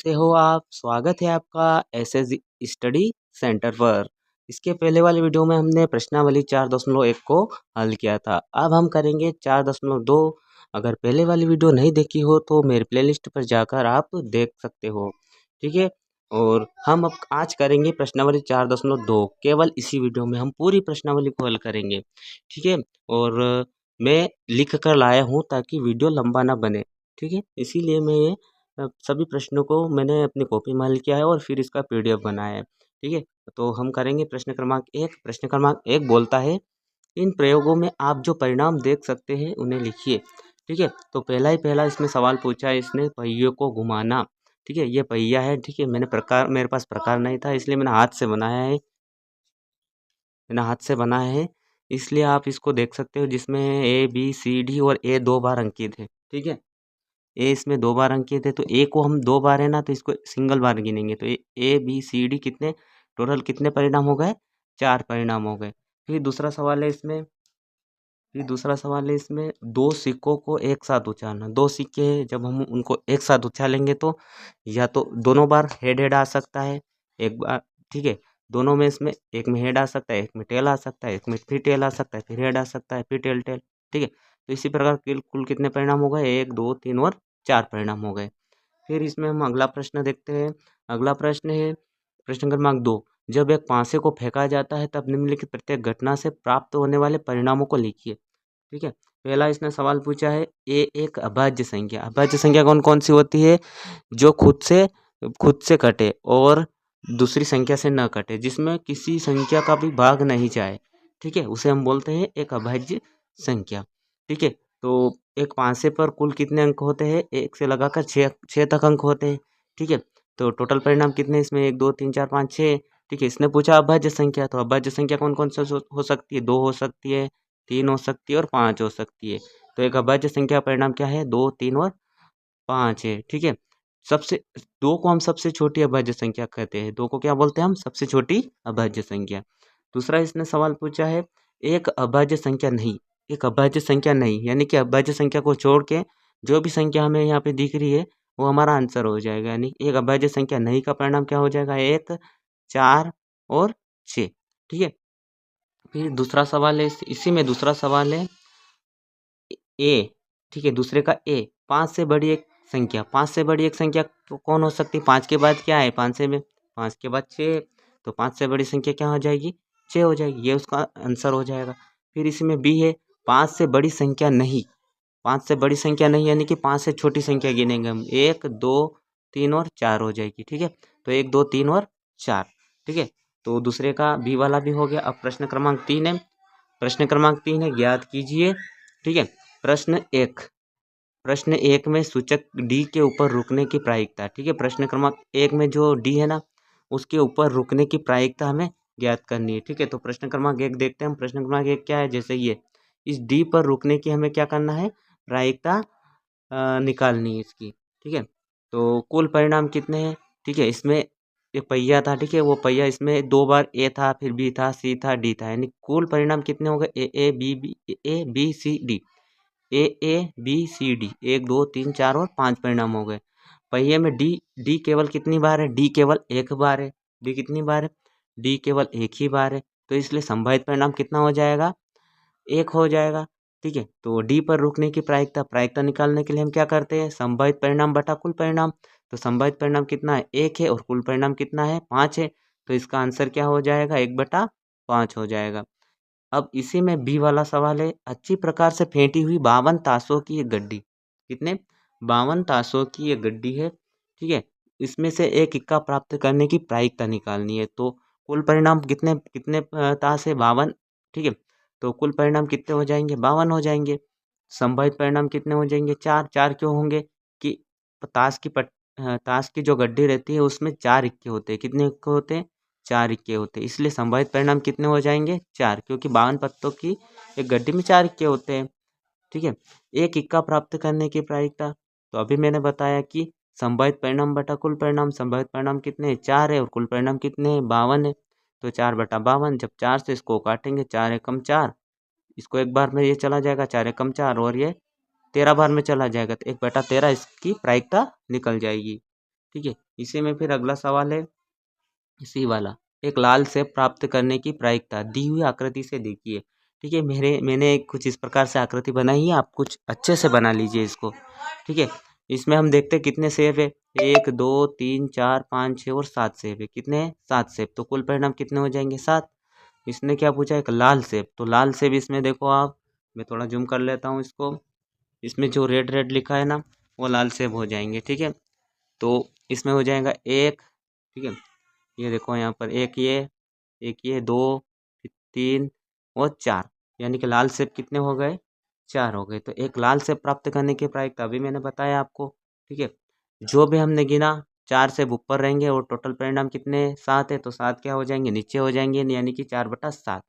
कैसे हो आप? स्वागत है आपका एसएस स्टडी सेंटर पर। इसके पहले वाले वीडियो में हमने प्रश्नावली 4.1 को हल किया था। अब हम करेंगे 4.2। अगर पहले वाली वीडियो नहीं देखी हो तो मेरे प्लेलिस्ट पर जाकर आप देख सकते हो, ठीक है। और हम अब आज करेंगे प्रश्नावली 4.2। केवल इसी वीडियो में हम पूरी प्रश्नावली को हल करेंगे, ठीक है। और मैं लिख कर लाया हूँ ताकि वीडियो लंबा ना बने, ठीक है। इसीलिए मैं ये सभी प्रश्नों को मैंने अपनी कॉपी में हल किया है और फिर इसका पीडीएफ बनाया है, ठीक है। तो हम करेंगे प्रश्न क्रमांक 1। प्रश्न क्रमांक 1 बोलता है, इन प्रयोगों में आप जो परिणाम देख सकते हैं उन्हें लिखिए, ठीक है। तो पहला इसमें सवाल पूछा है इसने, पहियों को घुमाना, ठीक है। ये पहिया है, ठीक है। मेरे पास प्रकार नहीं था इसलिए मैंने हाथ से बनाया है। इसलिए आप इसको देख सकते हो, जिसमें ए बी सी डी और ए 2 बार अंकित है, ठीक है। ए इसमें 2 बार अंकित है, तो ए को हम 2 बार है ना, तो इसको सिंगल बार गिनेंगे। तो ए बी सी डी कितने टोटल कितने परिणाम हो गए? 4 परिणाम हो गए। फिर दूसरा सवाल है इसमें 2 सिक्कों को एक साथ उछालना। 2 सिक्के हैं, जब हम उनको एक साथ उछालेंगे तो या तो दोनों बार हेड हेड आ सकता है, एक बार, ठीक है। दोनों में इसमें एक में हेड आ सकता है, एक में टेल आ सकता है, एक में फिर टेल आ सकता है, फिर हेड आ सकता है, फिर टेल टेल, ठीक है। तो इसी प्रकार कुल कितने परिणाम हो गए? 1 2 3 और 4 परिणाम हो गए। फिर इसमें हम अगला प्रश्न देखते हैं। अगला प्रश्न है प्रश्न क्रमांक 2। जब एक पासे को फेंका जाता है तब निम्नलिखित प्रत्येक घटना से प्राप्त होने वाले परिणामों को लिखिए, ठीक है। पहला इसने सवाल पूछा है, ए एक अभाज्य संख्या। अभाज्य संख्या कौन कौन सी होती है? जो खुद से कटे और दूसरी संख्या से न कटे, जिसमें किसी संख्या का भी भाग नहीं जाए, ठीक है, उसे हम बोलते हैं एक अभाज्य संख्या, ठीक है। तो एक पांसे पर कुल कितने अंक होते हैं? 1 से लगाकर 6 तक अंक होते हैं, ठीक है। तो टोटल परिणाम कितने इसमें? 1 2 3 4 5 6, ठीक है। इसने पूछा अभाज्य संख्या, तो अभाज्य संख्या कौन कौन सा हो सकती है? 2 हो सकती है, 3 हो सकती है और 5 हो सकती है। तो एक अभाज्य संख्या परिणाम क्या है? 2 3 और 5 है, ठीक है। सबसे 2 को हम सबसे छोटी अभाज्य संख्या कहते हैं। 2 को क्या बोलते हैं हम? सबसे छोटी अभाज्य संख्या। दूसरा इसने सवाल पूछा है, एक अभाज्य संख्या नहीं। एक अभाज्य संख्या नहीं यानी कि अभाज्य संख्या को छोड़ के जो भी संख्या हमें यहाँ पे दिख रही है वो हमारा आंसर हो जाएगा। यानी एक अभाज्य संख्या नहीं का परिणाम क्या हो जाएगा? 1 4 और 6, ठीक है। फिर दूसरा सवाल है, इसी में दूसरा सवाल है ए, ठीक है। दूसरे का ए, 5 से बड़ी एक संख्या। 5 से बड़ी एक संख्या कौन हो सकती है? 5 के बाद क्या है? 5 के बाद 6, तो 5 से बड़ी संख्या क्या हो जाएगी? 6 हो जाएगी। ये उसका आंसर हो जाएगा। फिर इसमें बी है, 5 से बड़ी संख्या नहीं। 5 से बड़ी संख्या नहीं यानी कि 5 से छोटी संख्या गिनेंगे हम। 1 2 3 और 4 हो जाएगी, ठीक है। तो 1 2 3 और 4, ठीक है। तो दूसरे का बी वाला भी हो गया। अब प्रश्न क्रमांक 3 है। प्रश्न क्रमांक 3 है, ज्ञात कीजिए, ठीक है। प्रश्न एक में सूचक डी के ऊपर रुकने की प्रायिकता, ठीक है। प्रश्न क्रमांक 1 में जो डी है ना, उसके ऊपर रुकने की प्रायिकता हमें ज्ञात करनी है, ठीक है। तो प्रश्न क्रमांक 1 देखते हैं हम। प्रश्न क्रमांक 1 क्या है? जैसे ये, इस डी पर रुकने की हमें क्या करना है? प्रायिकता निकालनी है इसकी, ठीक है। तो कुल परिणाम कितने हैं? ठीक है, इसमें एक पहिया था, ठीक है। वो पहिया इसमें 2 बार ए था, फिर बी था, सी था, डी था, यानी कुल परिणाम कितने हो गए? A B C D, A B C D, 1 2 3 4 और 5 परिणाम हो गए। पहिए में डी केवल कितनी बार है? डी केवल एक बार है। डी कितनी बार है? डी केवल एक ही बार है। तो इसलिए संभावित परिणाम कितना हो जाएगा? 1 हो जाएगा, ठीक है। तो डी पर रुकने की प्रायिकता निकालने के लिए हम क्या करते हैं? संभावित परिणाम बटा कुल परिणाम। तो संभावित परिणाम कितना है? 1 है, और कुल परिणाम कितना है? 5 है। तो इसका आंसर क्या हो जाएगा? 1/5 हो जाएगा। अब इसी में बी वाला सवाल है, अच्छी प्रकार से फेंटी हुई 52 ताशों की एक गड्डी। कितने? 52 ताशों की एक गड्डी है, ठीक है। इसमें से एक इक्का प्राप्त करने की प्रायिकता निकालनी है। तो कुल परिणाम कितने कितने ताश है? 52, ठीक है। तो कुल परिणाम कितने हो जाएंगे? 52 हो जाएंगे। संभावित परिणाम कितने हो जाएंगे? 4। 4 क्यों होंगे? कि ताश की जो गड्डी रहती है उसमें 4 इक्के होते हैं। कितने इक्के होते हैं? 4 इक्के होते हैं। इसलिए संभावित परिणाम कितने हो जाएंगे? 4, क्योंकि 52 पत्तों की एक गड्डी में 4 इक्के होते हैं, ठीक है। एक इक्का प्राप्त करने की प्रायिकता, तो अभी मैंने बताया कि संभावित परिणाम बटा कुल परिणाम। संभावित परिणाम कितने हैं? 4 है, और कुल परिणाम कितने हैं? 52 है। तो 4/52, जब 4 से इसको काटेंगे, 4 एकम 4, इसको एक बार में ये चला जाएगा, 4 एकम 4, और ये 13 बार में चला जाएगा, तो 1/13 इसकी प्रायिकता निकल जाएगी, ठीक है। इसी में फिर अगला सवाल है इसी वाला, एक लाल सेब प्राप्त करने की प्रायिकता दी हुई आकृति से देखिए। ठीक है, मैंने कुछ इस प्रकार से आकृति बनाई है, आप कुछ अच्छे से बना लीजिए इसको। ठीक है, इसमें हम देखते हैं कितने सेब है, 1 2 3 4 5 6 और 7 सेब है। कितने हैं? 7 सेब। तो कुल परिणाम कितने हो जाएंगे? 7। इसने क्या पूछा? एक लाल सेब। तो लाल सेब इसमें देखो आप, मैं थोड़ा जूम कर लेता हूँ इसको। इसमें जो रेड रेड लिखा है ना, वो लाल सेब हो जाएंगे। ठीक है, तो इसमें हो जाएगा 1। ठीक है, ये देखो यहाँ पर एक ये 2 3 और 4, यानी कि लाल सेब कितने हो गए? 4 हो गए। तो एक लाल सेब प्राप्त करने की प्रायिकता अभी मैंने बताया आपको। ठीक है, जो भी हमने गिना 4 सेब ऊपर रहेंगे और टोटल परिणाम कितने? 7 है, तो 7 क्या हो जाएंगे? नीचे हो जाएंगे, यानी कि 4/7।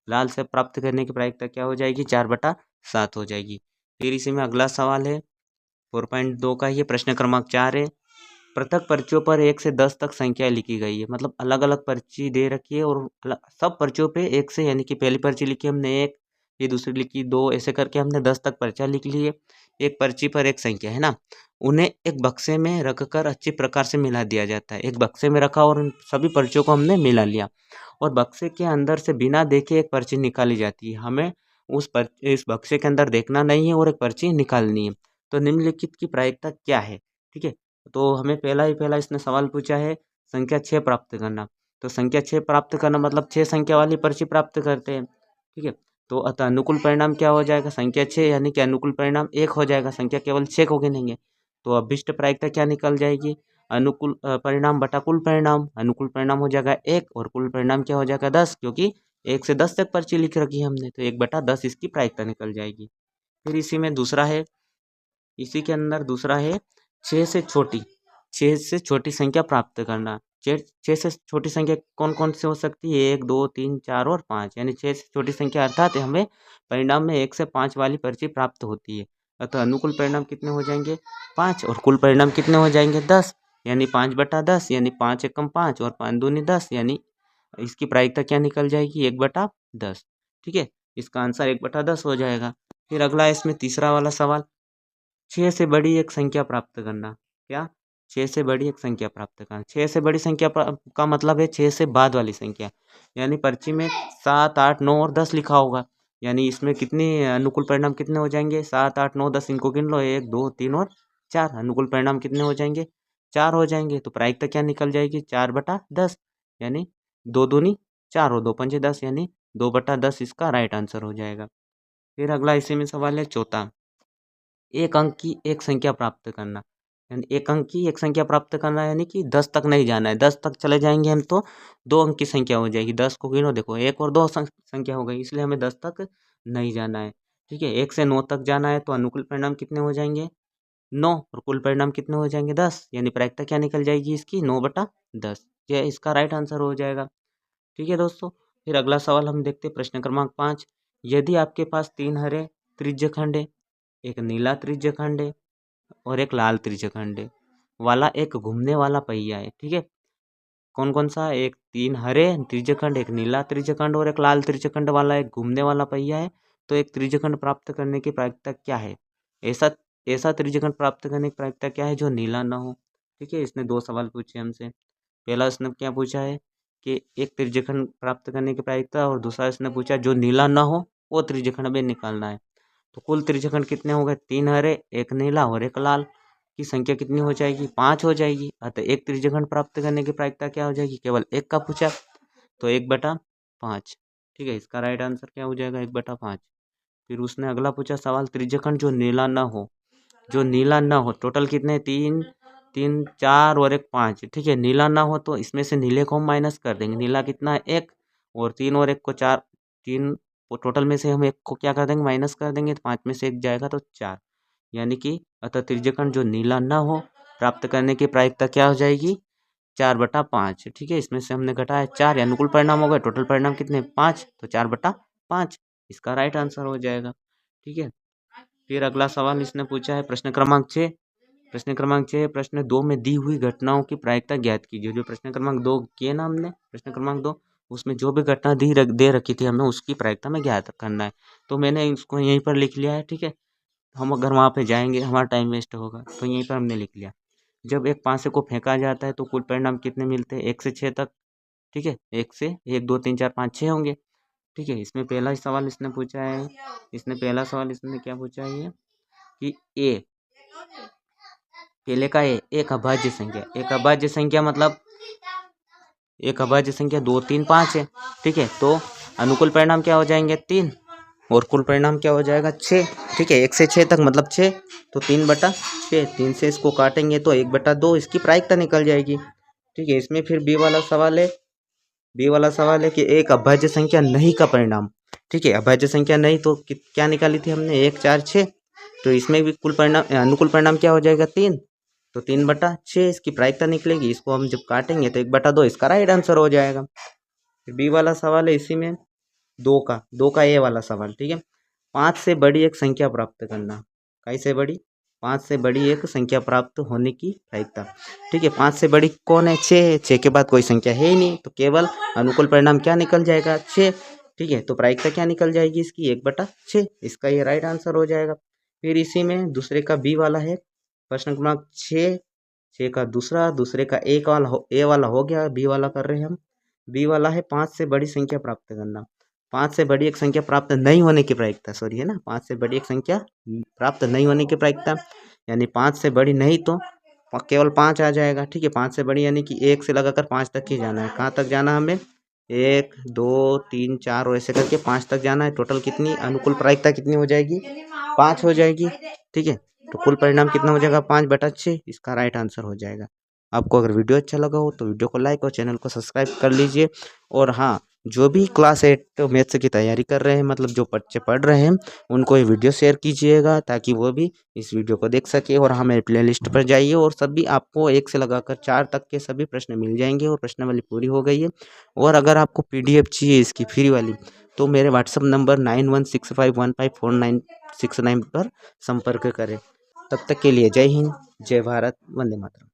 लाल सेब प्राप्त करने की प्रायिकता क्या हो जाएगी? 4/7 हो जाएगी। फिर इसी में अगला सवाल है 4.2 का, ये प्रश्न क्रमांक 4 है। पृथक पर्चियों पर 1 से 10 तक संख्या लिखी गई है। मतलब अलग-अलग पर्ची दे रखी है और सब पर्चियों पे 1 से, यानी कि पहली पर्ची लिखी हमने 1, ये दूसरी लिखी 2, ऐसे करके हमने 10 तक पर्चियाँ लिख ली है। एक पर्ची पर एक संख्या है ना, उन्हें एक बक्से में रखकर अच्छी प्रकार से मिला दिया जाता है। एक बक्से में रखा और उन सभी पर्चियों को हमने मिला लिया और बक्से के अंदर से बिना देखे एक पर्ची निकाली जाती है। हमें इस बक्से के अंदर देखना नहीं है और एक पर्ची निकालनी है। तो निम्नलिखित की प्रायिकता क्या है? ठीक है, तो हमें पहला इसने सवाल पूछा है संख्या 6 प्राप्त करना। तो संख्या 6 प्राप्त करना मतलब 6 संख्या वाली पर्ची प्राप्त करते हैं। ठीक है, तो अतः अनुकूल परिणाम क्या हो जाएगा? संख्या 6, यानी कि अनुकूल परिणाम 1 हो जाएगा। संख्या केवल 6 को गिनेंगे तो अभीष्ट प्रायिकता क्या निकल जाएगी? अनुकूल परिणाम बटा कुल परिणाम। अनुकूल परिणाम हो जाएगा 1 और कुल परिणाम क्या हो जाएगा? 10, क्योंकि 1 से 10 तक पर्ची लिख रखी है हमने, तो 1/10 इसकी प्रायिकता निकल जाएगी। फिर इसी में दूसरा है, इसी के अंदर दूसरा है 6 से छोटी, 6 से छोटी संख्या प्राप्त करना। 6 से छोटी संख्या कौन-कौन सी हो सकती है? 1 2 3 4 और 5, यानी 6 से छोटी संख्या अर्थात हमें परिणाम में 1 से 5 वाली पर्ची प्राप्त होती है। अतः अनुकूल परिणाम कितने हो जाएंगे? 5 और कुल परिणाम कितने हो जाएंगे? 10, यानी 5/10, यानी 5 एकम 5 और 5 दूनी 10, यानी इसकी प्रायिकता क्या निकल जाएगी? 1/10। ठीक है, इसका आंसर 1/10 हो जाएगा। फिर अगला है इसमें तीसरा वाला सवाल, 6 से बड़ी एक संख्या प्राप्त करना। क्या? 6 से बड़ी एक संख्या प्राप्त करना। 6 से बड़ी संख्या का मतलब है 6 से बाद वाली संख्या, यानी पर्ची में 7 8 9 और 10 लिखा होगा, यानी इसमें कितने अनुकूल परिणाम कितने हो जाएंगे? 7 8 9 10, इनको गिन लो, 1 2 3 और 4। अनुकूल परिणाम कितने हो जाएंगे? 4 हो जाएंगे। तो प्रायिकता क्या निकल जाएगी? 4/10, यानी 2 दूनी 4 और 2 पंजे 10, यानी 2/10 इसका राइट आंसर हो जाएगा। फिर अगला इसी में सवाल है चौथा, एक अंक की एक संख्या प्राप्त करना। यानी एक अंक की एक संख्या प्राप्त करना, यानी कि 10 तक नहीं जाना है। 10 तक चले जाएंगे हम तो 2 अंक की संख्या हो जाएगी। 10 को गिनो, देखो 1 और 2 संख्या हो गई, इसलिए हमें 10 तक नहीं जाना है। ठीक है, 1 से 9 तक जाना है, तो अनुकूल परिणाम कितने हो जाएंगे? 9 और कुल परिणाम कितने हो जाएंगे? 10, यानी प्रायिकता क्या निकल जाएगी इसकी? 9/10। यह इसका राइट आंसर हो जाएगा। ठीक है दोस्तों, फिर अगला सवाल हम देखते हैं, प्रश्न क्रमांक 5। यदि आपके पास 3 हरे त्रिज्यखंड है, एक नीला त्रिज्यखंड है और एक लाल त्रिज्यखंड है वाला एक घूमने वाला पहिया है। ठीक है, कौन कौन सा? एक 3 हरे त्रिज्यखंड, एक नीला त्रिज्यखंड और एक लाल त्रिज्यखंड वाला एक घूमने वाला पहिया है। तो एक त्रिज्यखंड प्राप्त करने की प्रायिकता क्या है? ऐसा ऐसा त्रिज्यखंड प्राप्त करने की प्रायिकता क्या है जो नीला ना हो? ठीक है, इसने 2 सवाल पूछे हमसे। पहला इसने क्या पूछा है कि एक त्रिज्यखंड प्राप्त करने की प्रायिकता, और दूसरा इसने पूछा जो नीला ना हो वो त्रिज्यखंड में निकालना है। तो कुल त्रिज्यखंड कितने हो गए? 3 हरे, एक नीला और एक लाल की संख्या कितनी हो जाएगी? 5 हो जाएगी। अतः एक त्रिज्यखंड प्राप्त करने की प्रायिकता क्या हो जाएगी? केवल एक का पूछा, तो 1/5। ठीक है, इसका राइट आंसर क्या हो जाएगा? 1/5। फिर उसने अगला पूछा सवाल, त्रिज्यखंड जो नीला ना हो, जो नीला ना हो, टोटल कितने? 3 3 4 और एक 5। ठीक है, नीला ना हो तो इसमें से नीले को हम माइनस कर देंगे। नीला कितना है? 1, और 3 और 1 को 4, 3, और टोटल में से हम 1 को क्या कर देंगे? माइनस कर देंगे, तो 5 में से 1 जाएगा तो 4, यानी कि अतः त्रिज्यखंड जो नीला ना हो प्राप्त करने की प्रायिकता क्या हो जाएगी? 4/5। ठीक है, इसमें से हमने घटाया 4, अनुकूल परिणाम हो गए, टोटल परिणाम कितने? 5, तो 4/5 इसका राइट आंसर हो जाएगा। ठीक है, फिर अगला सवाल इसने पूछा है प्रश्न क्रमांक 6। प्रश्न क्रमांक 6, प्रश्न 2 में दी हुई घटनाओं की प्रायिकता ज्ञात कीजिए। जो प्रश्न क्रमांक 2 किए ना हमने, प्रश्न क्रमांक 2, उसमें जो भी घटना दे रखी थी हमें उसकी प्रायिकता में ज्ञात करना है। तो मैंने इसको यहीं पर लिख लिया है। ठीक है, हम अगर वहाँ पे जाएंगे हमारा टाइम वेस्ट होगा, तो यहीं पर हमने लिख लिया। जब एक 5 को फेंका जाता है तो कुल परिणाम कितने मिलते हैं 1 से 6 तक। ठीक है, 1 से 1 2 3 4 5 6 होंगे। ठीक है, इसमें पहला सवाल इसने पूछा है, पहला सवाल इसने क्या पूछा है कि ए, पहले का एक अभाज्य संख्या, एक अभाज्य संख्या मतलब एक अभाज्य संख्या 2 3 5 है। ठीक है, तो अनुकूल परिणाम क्या हो जाएंगे 3 और कुल परिणाम क्या हो जाएगा 6। ठीक है, 1 से 6 तक मतलब 6, तो 3/6, 3 से इसको काटेंगे तो 1/2 इसकी प्रायिकता निकल जाएगी। ठीक है, इसमें फिर बी वाला सवाल है, कि एक अभाज्य संख्या नहीं का परिणाम। ठीक है, अभाज्य संख्या नहीं तो क्या निकाली थी हमने 1 4 6, तो इसमें भी कुल परिणाम अनुकूल परिणाम क्या हो जाएगा 3, तो 3/6 इसकी प्रायिकता निकलेगी। इसको हम जब काटेंगे तो 1/2 इसका राइट आंसर हो जाएगा। फिर बी वाला सवाल है इसी में 2 का ए वाला सवाल। ठीक है, 5 से बड़ी एक संख्या प्राप्त करना। कैसे बड़ी? 5 से बड़ी एक संख्या प्राप्त होने की प्रायिकता। ठीक है, 5 से बड़ी कौन है 6, 6 के बाद कोई संख्या है ही नहीं, तो केवल अनुकूल परिणाम क्या निकल जाएगा 6। ठीक है, तो प्रायिकता क्या निकल जाएगी इसकी 1/6, इसका ये राइट आंसर हो जाएगा। फिर इसी में दूसरे का बी वाला है प्रश्न क्रमांक 6 का दूसरे का ए वाला हो गया, बी वाला कर रहे हैं हम। बी वाला है 5 से बड़ी संख्या प्राप्त करना। 5 से बड़ी एक संख्या प्राप्त नहीं होने की प्रायिकता, सॉरी है ना, 5 से बड़ी एक संख्या प्राप्त नहीं होने की प्रायिकता, यानी 5 से बड़ी नहीं तो केवल 5 आ जाएगा। ठीक है, 5 से बड़ी यानी कि 1 से लगाकर 5 तक ही जाना है। कहाँ तक जाना है हमें 1 2 3 4 और ऐसे करके 5 तक जाना है। टोटल कितनी अनुकूल प्रायिकता कितनी हो जाएगी 5 हो जाएगी। ठीक है, तो कुल परिणाम कितना हो जाएगा 5/6, इसका राइट आंसर हो जाएगा। आपको अगर वीडियो अच्छा लगा हो तो वीडियो को लाइक और चैनल को सब्सक्राइब कर लीजिए। और हाँ, जो भी क्लास 8 मैथ्स की तैयारी कर रहे हैं, मतलब जो बच्चे पढ़ रहे हैं, उनको ये वीडियो शेयर कीजिएगा ताकि वो भी इस वीडियो को देख सके। और हमें प्ले लिस्ट पर जाइए और सभी आपको 1 से लगाकर 4 तक के सभी प्रश्न मिल जाएंगे और प्रश्नावली पूरी हो गई है। और अगर आपको PDF चाहिए इसकी फ्री वाली, तो मेरे व्हाट्सअप नंबर 9165154969 पर संपर्क करें। तब तक के लिए जय हिंद, जय भारत, वंदे मातरम।